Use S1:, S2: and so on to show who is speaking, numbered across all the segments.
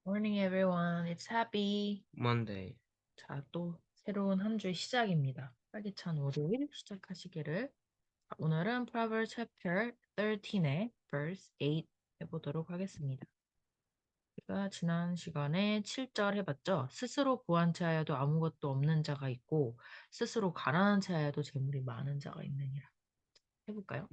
S1: Morning everyone. It's happy.
S2: Monday.
S1: 자, 또 새로운 한 주의 시작입니다. 활기찬 월요일 시작하시기를. 오늘은 Proverbs chapter 13의 verse 8 해보도록 하겠습니다. 제가 지난 시간에 7절 해봤죠. 스스로 부한 채하여도 아무것도 없는 자가 있고 스스로 가난한 채하여도 재물이 많은 자가 있느니라. 해볼까요?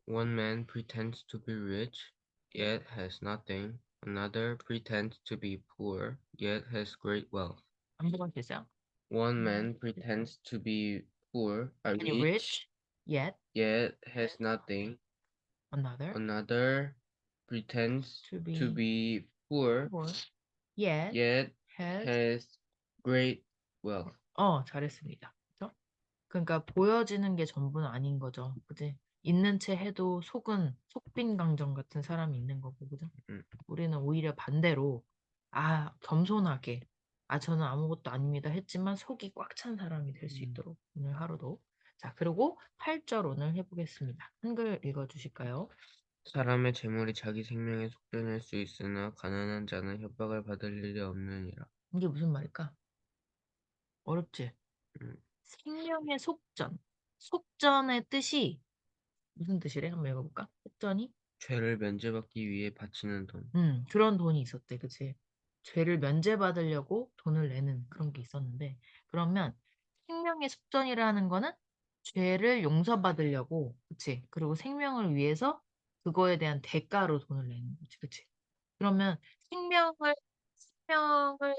S2: One man pretends to be rich, yet has nothing. Another pretends to be poor, yet has great wealth.
S1: 안 보고 계세요?
S2: One man pretends to be poor,
S1: Any
S2: rich,
S1: rich yet
S2: yet has nothing.
S1: another
S2: Another pretends
S1: to
S2: to
S1: be
S2: be poor,
S1: poor yet
S2: yet
S1: has
S2: has great wealth.
S1: 잘했습니다. 그죠? 그러니까 보여지는 게 전부는 아닌 거죠. 그지? 있는 채 해도 속은 속빈강정 같은 사람이 있는 거고, 그죠?
S2: 음,
S1: 우리는 오히려 반대로, 겸손하게, 저는 아무것도 아닙니다 했지만 속이 꽉 찬 사람이 될 수 있도록 오늘 하루도. 자, 그리고 8절 오늘 해보겠습니다. 한글 읽어주실까요?
S2: 사람의 재물이 자기 생명의 속전일 수 있으나 가난한 자는 협박을 받을 일이 없느니라.
S1: 이게 무슨 말일까? 어렵지?
S2: 음,
S1: 생명의 속전. 속전의 뜻이 무슨 뜻이래? 한번 읽어볼까? 속전이?
S2: 죄를 면제받기 위해 바치는 돈.
S1: 그런 돈이 있었대, 그치? 죄를 면제받으려고 돈을 내는 그런 게 있었는데, 그러면 생명의 숙전이라는 거는 죄를 용서받으려고, 그치? 그리고 생명을 위해서 그거에 대한 대가로 돈을 내는 거지, 그치? 그러면 생명을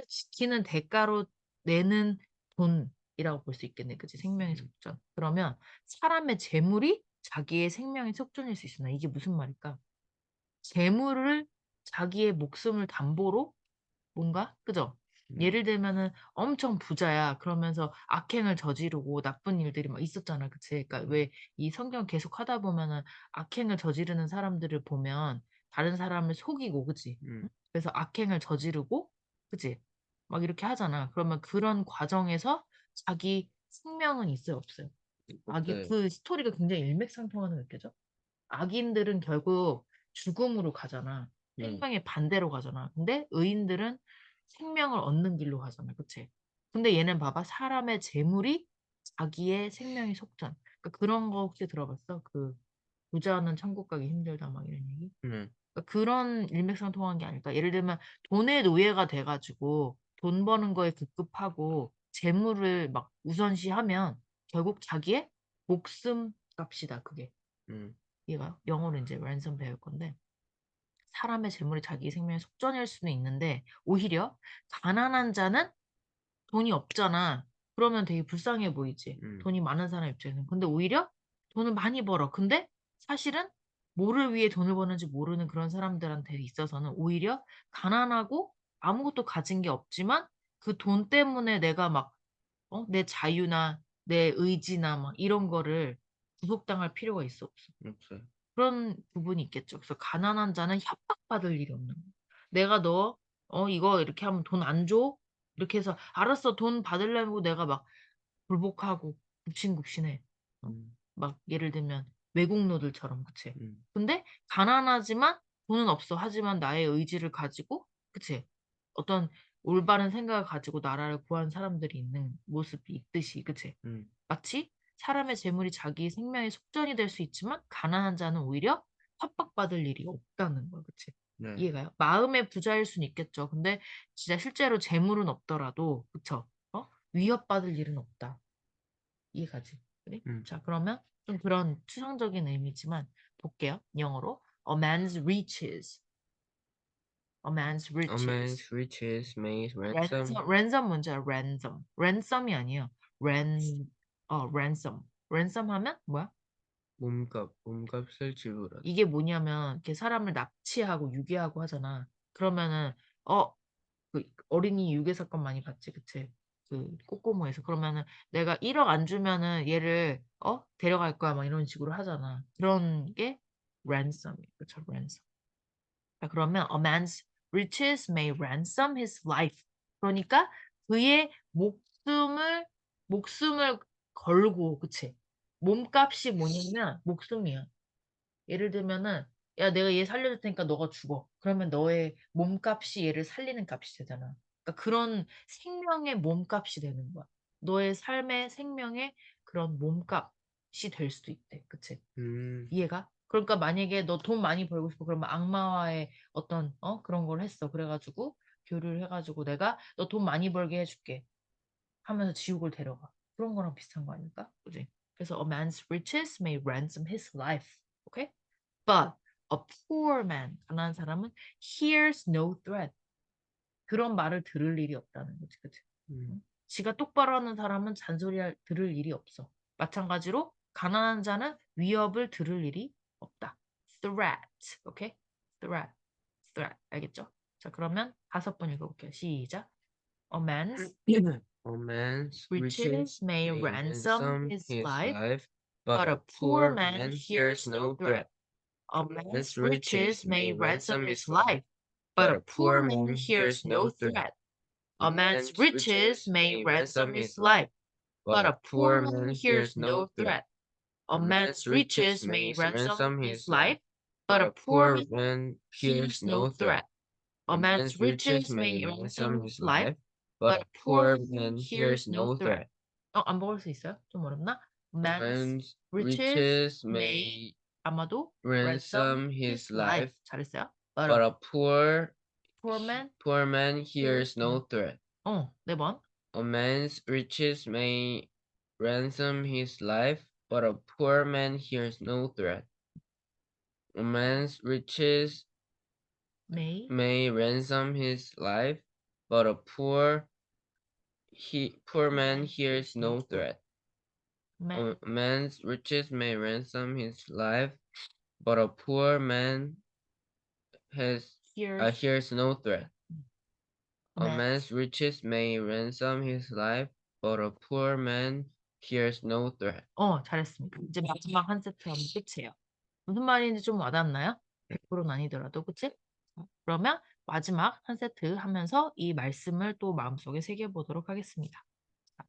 S1: 지키는 대가로 내는 돈이라고 볼 수 있겠네, 그치? 생명의 속전. 그러면 사람의 재물이 자기의 생명의 속전일 수 있으나 이게 무슨 말일까? 재물을 자기의 목숨을 담보로 뭔가 그죠?
S2: 음,
S1: 예를 들면은 엄청 부자야. 그러면서 악행을 저지르고 나쁜 일들이 막 있었잖아. 그치? 그러니까 왜 이 성경 계속 하다 보면은 악행을 저지르는 사람들을 보면 다른 사람을 속이고, 그치?
S2: 음,
S1: 응? 그래서 악행을 저지르고, 그치? 막 이렇게 하잖아. 그러면 그런 과정에서 자기 생명은 있어요, 없어요?
S2: 없어요.
S1: 그 스토리가 굉장히 일맥상통하는 거 느껴져? 악인들은 결국 죽음으로 가잖아.
S2: 음,
S1: 생명의 반대로 가잖아. 근데 의인들은 생명을 얻는 길로 가잖아. 그치? 근데 얘는 봐봐. 사람의 재물이 자기의 생명의 속전. 그러니까 그런 거 혹시 들어봤어? 그 부자는 천국 가기 힘들다 막 이런 얘기?
S2: 음,
S1: 그러니까 그런 일맥상통한 게 아닐까. 예를 들면 돈의 노예가 돼가지고 돈 버는 거에 급급하고 재물을 막 우선시하면 결국 자기의 목숨 값이다. 그게.
S2: 음,
S1: 얘가 영어로 이제 랜섬 배울 건데 사람의 재물이 자기 생명의 속전일 수는 있는데 오히려 가난한 자는 돈이 없잖아. 그러면 되게 불쌍해 보이지.
S2: 음,
S1: 돈이 많은 사람 입장에서는. 근데 오히려 돈을 많이 벌어. 근데 사실은 뭐를 위해 돈을 버는지 모르는 그런 사람들한테 있어서는 오히려 가난하고 아무것도 가진 게 없지만 그 돈 때문에 내가 막 내 자유나 내 의지나 막 이런 거를 구속당할 필요가 있어 없어.
S2: 없어요.
S1: 그런 부분이 있겠죠. 그래서 가난한 자는 협박받을 일이 없는 거야. 내가 이거 이렇게 하면 돈 안 줘? 이렇게 해서, 알았어, 돈 받으려고 내가 막 굴복하고 굽신굽신해. 어?
S2: 음,
S1: 막 예를 들면 외국노들처럼, 그치?
S2: 음,
S1: 근데 가난하지만 돈은 없어. 하지만 나의 의지를 가지고, 그치? 어떤 올바른 생각을 가지고 나라를 구한 사람들이 있는 모습이 있듯이, 그치?
S2: 음,
S1: 마치 사람의 재물이 자기 생명의 속전이 될 수 있지만 가난한 자는 오히려 협박받을 일이 없다는 거야, 그치?
S2: 네,
S1: 이해가요? 마음의 부자일 수는 있겠죠. 근데 진짜 실제로 재물은 없더라도, 그쵸? 위협받을 일은 없다. 이해가지? 그래?
S2: 음.
S1: 자, 그러면 좀 그런 추상적인 의미지만 볼게요. 영어로. A man's riches. A man's
S2: A
S1: riches.
S2: man's riches may ransom
S1: 랜섬 뭔지 알아? 랜섬. 랜섬이 아니에요. 랜섬. 랜섬 하면 뭐야?
S2: 몸값을 지불하다.
S1: 이게 뭐냐면 이렇게 사람을 납치하고 유괴하고 하잖아. 그러면은 어, 그 어린이 유괴 사건 많이 봤지, 그치? 그 꼬꼬모에서. 그러면은 내가 1억 안 주면은 얘를 데려갈 거야 막 이런 식으로 하잖아. 그런 게 ransom이에요. 그쵸? ransom. 자, 그러면 a man's riches may ransom his life. 그러니까 그의 목숨을 걸고, 그치? 몸값이 뭐냐면 목숨이야. 예를 들면은 야, 내가 얘 살려줄 테니까 너가 죽어. 그러면 너의 몸값이 얘를 살리는 값이 되잖아. 그러니까 그런 생명의 몸값이 되는 거야. 너의 삶의 생명의 그런 몸값이 될 수도 있대. 그치?
S2: 음,
S1: 이해가? 그러니까 만약에 너 돈 많이 벌고 싶어. 그러면 악마와의 어떤 그런 걸 했어. 그래가지고 교류를 해가지고 내가 너 돈 많이 벌게 해줄게. 하면서 지옥을 데려가. 그런 거랑 비슷한 거 아닐까? 그지? 그래서 a man's riches may ransom his life. 오케이? But a poor man, 가난한 사람은 hears no threat. 그런 말을 들을 일이 없다는 거지. 그치?
S2: 음,
S1: 응? 지가 똑바로 하는 사람은 들을 일이 없어. 마찬가지로 가난한 자는 위협을 들을 일이 없다. threat. 오케이? threat. threat. 알겠죠? 자, 그러면 5번 읽어볼게요. 시작. A man's
S2: A man's
S1: riches
S2: riches
S1: may
S2: may
S1: ransom
S2: ransom
S1: his
S2: his
S1: life,
S2: life,
S1: but
S2: but
S1: a
S2: a
S1: poor
S2: poor
S1: man
S2: man
S1: hears
S2: hears
S1: no
S2: no
S1: threat.
S2: threat.
S1: A
S2: A
S1: man's
S2: man's
S1: riches
S2: riches
S1: may
S2: may
S1: ransom
S2: ransom
S1: his
S2: his life,
S1: life, but
S2: but
S1: a
S2: a
S1: poor
S2: poor
S1: man
S2: man
S1: hears
S2: hears
S1: no
S2: no threat.
S1: threat.
S2: A
S1: A man's
S2: man's
S1: riches
S2: riches
S1: may
S2: may
S1: ransom
S2: ransom
S1: his
S2: his life,
S1: life,
S2: but
S1: but
S2: a
S1: a poor
S2: poor
S1: man
S2: man
S1: hears
S2: hears
S1: no
S2: no threat.
S1: threat. A
S2: A
S1: man's
S2: man's riches
S1: riches
S2: may
S1: may ransom
S2: ransom
S1: his
S2: his
S1: life,
S2: life,
S1: but
S2: but
S1: a
S2: a
S1: poor
S2: poor
S1: man
S2: man
S1: hears
S2: hears
S1: no
S2: no threat.
S1: threat. A
S2: A
S1: man's
S2: man's riches
S1: riches
S2: may
S1: may ransom
S2: ransom
S1: his
S2: his
S1: life,
S2: life, but
S1: but
S2: a
S1: a poor
S2: poor
S1: man
S2: man
S1: hears
S2: hears
S1: no
S2: no
S1: threat.
S2: threat.
S1: 안 먹을 수 있어요? 좀 어렵나? A
S2: A
S1: man's
S2: man's
S1: riches
S2: riches
S1: may
S2: may
S1: 아마도 ransom
S2: ransom
S1: his
S2: his
S1: life.
S2: life,
S1: 잘했어요. But
S2: but
S1: a
S2: a
S1: poor man
S2: poor man
S1: hears
S2: hears no
S1: no.
S2: threat.
S1: 4번.
S2: A man's riches may ransom his life, but a poor man hears no threat. A man's riches
S1: May
S2: may ransom his life, but a poor man hears no threat.
S1: man
S2: A man's riches may ransom his life, but a poor man has
S1: hears
S2: hears no threat. A
S1: man.
S2: man's riches may ransom his life, but a poor man hears no threat.
S1: 잘했습니다. 이제 마지막 한 세트 하면 끝이에요. 무슨 말인지 좀 와닿나요? 100%는 아니더라도, 그치? 그러면 마지막 한 세트 하면서 이 말씀을 또 마음속에 새겨보도록 하겠습니다. 자,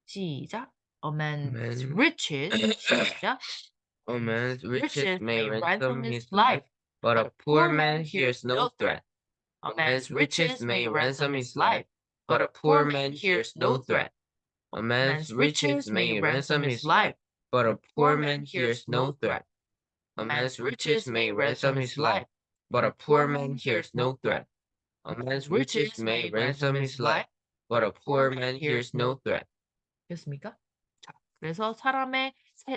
S1: 시작. A man's
S2: Man,
S1: riches, 시작.
S2: a man's riches
S1: Riches
S2: may
S1: may ransom
S2: ransom
S1: his
S2: his
S1: life,
S2: life, but
S1: but
S2: a
S1: a
S2: poor
S1: poor man
S2: man
S1: hears
S2: hears no
S1: no
S2: threat.
S1: threat. A
S2: A
S1: man's
S2: man's riches
S1: riches may
S2: may
S1: ransom
S2: ransom
S1: his
S2: his
S1: life,
S2: life,
S1: but
S2: but
S1: a
S2: a
S1: poor
S2: poor
S1: man
S2: man
S1: hears
S2: hears
S1: no
S2: no
S1: threat.
S2: threat. A
S1: A
S2: man's
S1: man's riches
S2: riches
S1: may
S2: may
S1: ransom
S2: ransom
S1: his
S2: his
S1: life,
S2: life, but
S1: but
S2: a
S1: a
S2: poor
S1: poor
S2: man
S1: man hears
S2: hears
S1: no
S2: no
S1: threat.
S2: threat.
S1: A
S2: A man's
S1: man's
S2: riches
S1: riches
S2: may
S1: may ransom
S2: ransom
S1: his
S2: his life,
S1: life,
S2: but
S1: but
S2: a
S1: a
S2: poor
S1: poor
S2: man
S1: man
S2: hears
S1: hears
S2: no
S1: no
S2: threat.
S1: threat.
S2: A
S1: A man's
S2: man's riches
S1: riches
S2: may
S1: may ransom
S2: ransom
S1: his
S2: his life,
S1: life,
S2: but
S1: but
S2: a
S1: a poor
S2: poor
S1: man
S2: man
S1: hears
S2: hears
S1: no
S2: no
S1: threat.
S2: threat.
S1: 됐습니까? 자, 그래서 사람의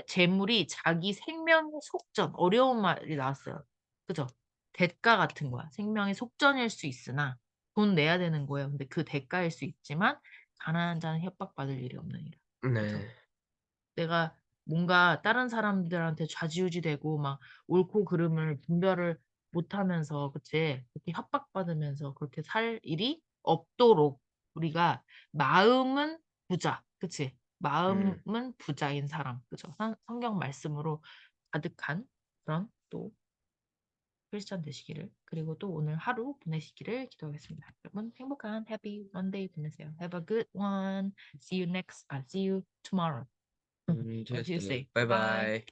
S1: 재물이 자기 생명의 속전, 어려운 말이 나왔어요. 그죠? 대가 같은 거야. 생명의 속전일 수 있으나 돈 내야 되는 거예요. 근데 그 대가일 수 있지만 가난한 자는 협박받을 일이 없느니라. 그죠?
S2: 네.
S1: 내가 뭔가 다른 사람들한테 좌지우지 되고 막 옳고 그름을 분별을 못하면서 그치? 그렇게 협박받으면서 그렇게 살 일이 없도록 우리가 마음은 부자, 그치?
S2: 음.
S1: 마음은 부자인 사람, 그죠? 성경 말씀으로 가득한 그런 또 크리스천 되시기를 그리고 또 오늘 하루 보내시기를 기도하겠습니다. 여러분 행복한 Happy Monday 보내세요. Have a good one. See you tomorrow. Or
S2: Tuesday.
S1: Tuesday.
S2: Bye
S1: Bye.
S2: bye.